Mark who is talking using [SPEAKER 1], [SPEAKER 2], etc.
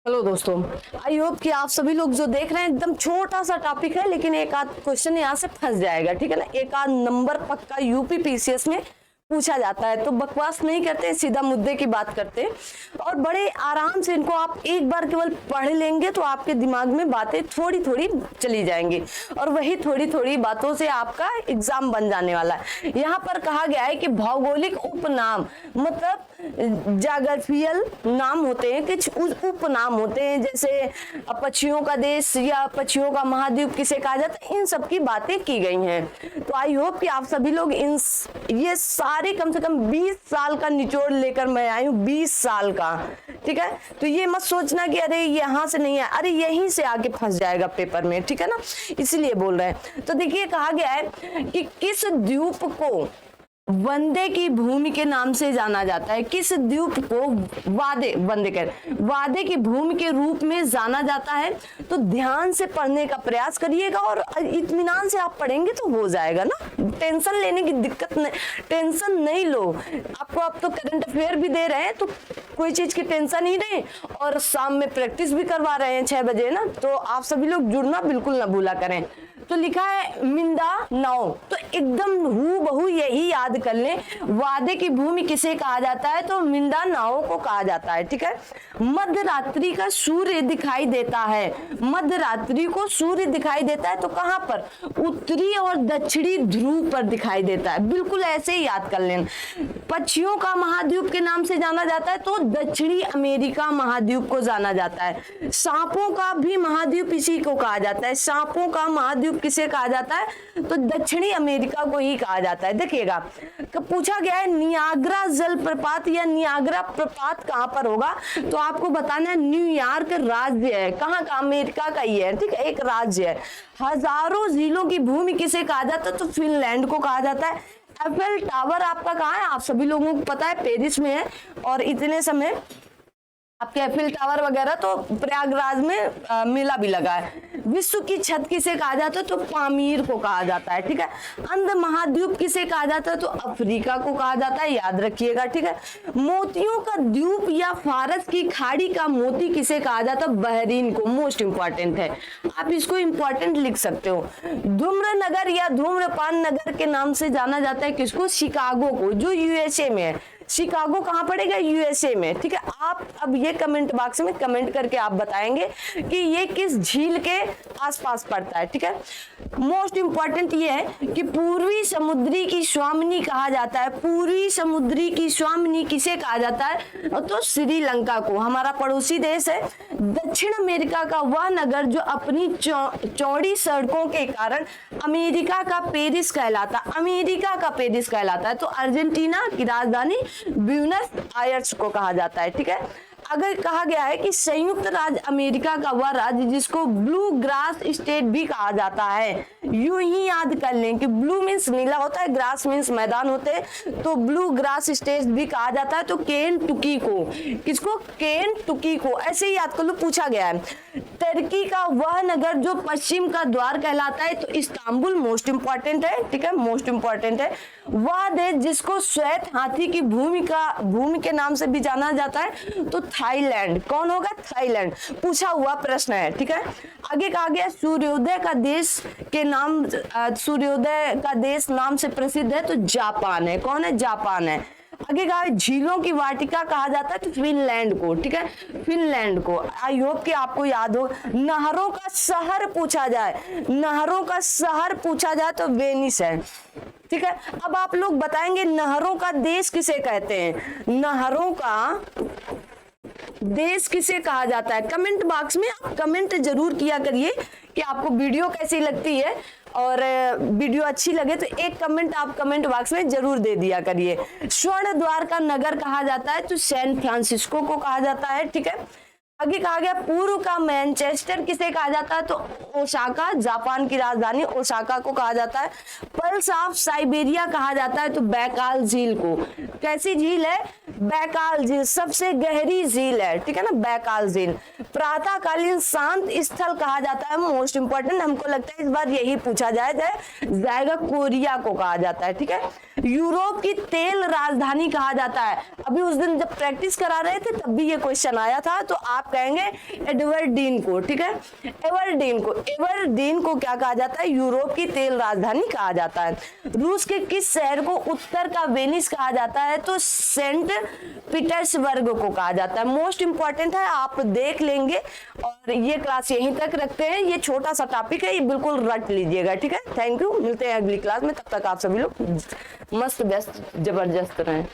[SPEAKER 1] Hello दोस्तों, I hope कि आप सभी लोग जो देख रहे हैं एकदम छोटा सा टॉपिक है, लेकिन एक आध क्वेश्चन यहाँ से फंस जाएगा। ठीक है ना, एक आध नंबर पक्का यूपी पीसीएस में पूछा जाता है। तो बकवास नहीं करते, सीधा मुद्दे की बात करते हैं और बड़े आराम से इनको आप एक बार केवल पढ़ लेंगे तो आपके दिमाग में बातें थोड़ी थोड़ी चली जाएंगी और वही थोड़ी थोड़ी बातों से आपका एग्जाम बन जाने वाला है। यहाँ पर कहा गया है कि भौगोलिक उपनाम मतलब जाग्राफियल नाम होते हैं, कुछ उपनाम होते हैं, जैसे पक्षियों का देश या पक्षियों का महाद्वीप किसे कहा जाता है, इन सब की बातें की गई हैं। तो आई होप कि आप सभी लोग ये सारे कम से कम 20 साल का निचोड़ लेकर मैं आई हूँ, 20 साल का। ठीक है, तो ये मत सोचना कि अरे यहाँ से नहीं है, अरे यहीं से आगे फंस जाएगा पेपर में। ठीक है ना, इसलिए बोल रहे हैं। तो देखिए कहा गया है कि किस द्वीप को वंदे की भूमि के नाम से जाना जाता है। किस द्वीप को वादे की भूमि के रूप में जाना जाता है। तो ध्यान से पढ़ने का प्रयास करिएगा और इत्मीनान से आप पढ़ेंगे तो हो जाएगा ना, टेंशन लेने की दिक्कत नहीं, टेंशन नहीं लो। आपको अब तो करंट अफेयर भी दे रहे हैं तो कोई चीज की टेंशन ही नहीं, और शाम में प्रैक्टिस भी करवा रहे हैं 6 बजे ना, तो आप सभी लोग जुड़ना बिल्कुल ना भूला करें। तो लिखा है मिंदानाओ, तो एकदम हूबहू यही याद कर लें। वादे की भूमि किसे कहा जाता है, तो मिंदानाओ को कहा जाता है। ठीक है, मध्य रात्रि का सूर्य दिखाई देता है, मध्य रात्रि को सूर्य दिखाई देता है तो कहां पर, उत्तरी और दक्षिणी ध्रुव पर दिखाई देता है। बिल्कुल ऐसे ही याद कर लें। पक्षियों का महाद्वीप के नाम से जाना जाता है तो दक्षिणी अमेरिका महाद्वीप को जाना जाता है। सांपों का भी महाद्वीप इसी को कहा जाता है। सांपों का महाद्वीप किसे कहा जाता है, तो दक्षिणी अमेरिका को ही कहा जाता है। देखिएगा पूछा गया है नियाग्रा जलप्रपात या नियाग्रा प्रपात कहां पर होगा, तो आपको बताना है न्यूयॉर्क राज्य है। कहां का, अमेरिका का ही है। ठीक है, एक राज्य है। हजारों झीलों की भूमि किसे कहा जाता है, तो फिनलैंड को कहा जाता है। एफेल टावर आपका कहाँ है, आप सभी लोगों को पता है पेरिस में है, और इतने समय आपके एफिल टावर वगैरह तो प्रयागराज में मेला भी लगा है। विश्व की छत किसे कहा जाता है, तो पामीर को कहा जाता है। ठीक है, अंध महाद्वीप किसे कहा जाता है, तो अफ्रीका को कहा जाता है, याद रखिएगा। ठीक है, मोतियों का द्वीप या फारस की खाड़ी का मोती किसे कहा जाता है, बहरीन को। मोस्ट इंपॉर्टेंट है, आप इसको इंपॉर्टेंट लिख सकते हो। धूम्र नगर या धूम्रपान नगर के नाम से जाना जाता है किसको, शिकागो को, जो यूएसए में है। शिकागो कहां पड़ेगा, यूएसए में। ठीक है, आप अब ये कमेंट बॉक्स में कमेंट करके आप बताएंगे कि ये किस झील के आसपास पड़ता है। ठीक है, मोस्ट इंपॉर्टेंट ये है कि पूर्वी समुद्री की स्वामिनी कहा जाता है। पूर्वी समुद्री की स्वामिनी किसे कहा जाता है, तो श्रीलंका को, हमारा पड़ोसी देश है। दक्षिण अमेरिका का वह नगर जो अपनी चौड़ी सड़कों के कारण अमेरिका का पेरिस कहलाता, अमेरिका का पेरिस कहलाता है। तो अर्जेंटीना की राजधानी ब्यूनस आयर्स को कहा जाता है। ठीक है, अगर कहा गया है कि संयुक्त राज्य अमेरिका का वह राज्य जिसको ब्लू ग्रास स्टेट भी कहा जाता है। यूं ही याद कर लें कि ब्लू मीन्स नीला होता है, ग्रास मीन्स मैदान होते हैं, तो ब्लू ग्रास स्टेट भी कहा जाता है। तो केंटुकी को, किसको, केंटुकी को, ऐसे ही याद कर लो, पूछा गया है। टर्की का वह नगर जो पश्चिम का द्वार कहलाता है, तो इस्तांबुल मोस्ट इंपॉर्टेंट है। ठीक है, मोस्ट इंपॉर्टेंट है। वह देश जिसको श्वेत हाथी की भूमि के नाम से भी जाना जाता है, तो थाईलैंड। कौन होगा, थाईलैंड, पूछा हुआ प्रश्न है। ठीक है, आगे कहा गया सूर्योदय का देश के नाम, सूर्योदय का देश नाम से प्रसिद्ध है, तो जापान है। कौन है, जापान है। आगे कहा झीलों की वाटिका कहा जाता है, तो फिनलैंड को। ठीक है, फिनलैंड को। आई होप कि आपको याद हो। नहरों का शहर पूछा जाए, नहरों का शहर पूछा जाए तो वेनिस है। ठीक है, अब आप लोग बताएंगे नहरों का देश किसे कहते हैं, नहरों का देश किसे कहा जाता है। कमेंट बॉक्स में आप कमेंट जरूर किया करिए कि आपको वीडियो कैसी लगती है, और वीडियो अच्छी लगे तो एक कमेंट आप कमेंट बॉक्स में जरूर दे दिया करिए। स्वर्ण द्वार का नगर कहा जाता है, तो सैन फ्रांसिस्को को कहा जाता है। ठीक है, आगे कहा गया पूर्व का मैनचेस्टर किसे कहा जाता है, तो ओसाका, जापान की राजधानी ओसाका को कहा जाता है। पल्स ऑफ साइबेरिया कहा जाता है, तो बैकाल झील को। कैसी झील है, बैकाल झील, सबसे गहरी झील है। ठीक है ना, बैकाल झील। प्रातःकालीन शांत स्थल कहा जाता है, मोस्ट इंपॉर्टेंट, हमको लगता है इस बार यही पूछा जाएगा, कोरिया को कहा जाता है। ठीक है, यूरोप की तेल राजधानी कहा जाता है। अभी उस दिन जब प्रैक्टिस करा रहे थे तब भी ये क्वेश्चन आया था, तो आप आप कहेंगे एडवर्डीन को, ठीक है, एवर्डीन को क्या कहा जाता है, यूरोप की तेल राजधानी कहा जाता है। रूस के किस शहर को उत्तर का वेनिस कहा जाता है, तो सेंट पीटर्सबर्ग को कहा जाता है। मोस्ट इंपॉर्टेंट है, आप देख लेंगे। और ये क्लास यहीं तक रखते हैं, ये छोटा सा टॉपिक है, ये बिल्कुल रट लीजिएगा, ठीक है। थैंक यू, मिलते हैं अगली क्लास में, तब तक आप सभी लोग मस्त व्यस्त जबरदस्त रहें।